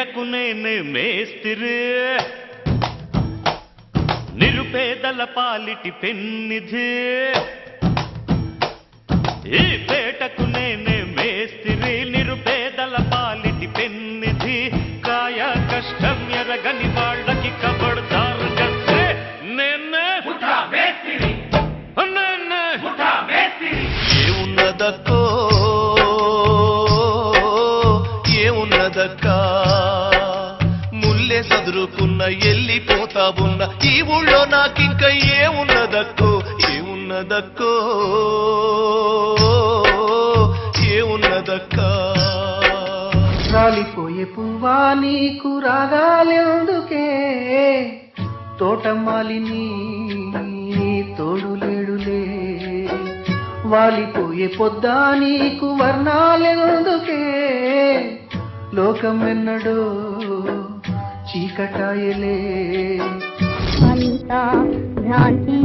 పేటకు నేనే మేస్తిరి నిరుపేదల పాలిటి పెన్నిధి ఈ పేటకు నేనే మేస్తిరి నిరుపేదల పాలిటి పెన్నిధి కాయ కష్టం ఎరగని వాళ్ళకి కబడ్దారు గస్తే నేనే ఏమున్నదక్కో ఏమున్నదక్కా ముల్లే సదురుకున్న ఎల్లిపోతావున్న ఈ ఊళ్ళో నాకింక ఏమున్నదక్కో ఏమున్నదక్కో ఏమున్నదక్కా రాలిపోయే పువ్వా నీకు రాగాలెందుకే తోటమాలిని తోడులేడులే వాలిపోయే పొద్దా నీకు వర్ణాలెందుకే లోకమెన్నడో చీకటాయలే అంతా భ్రాంతి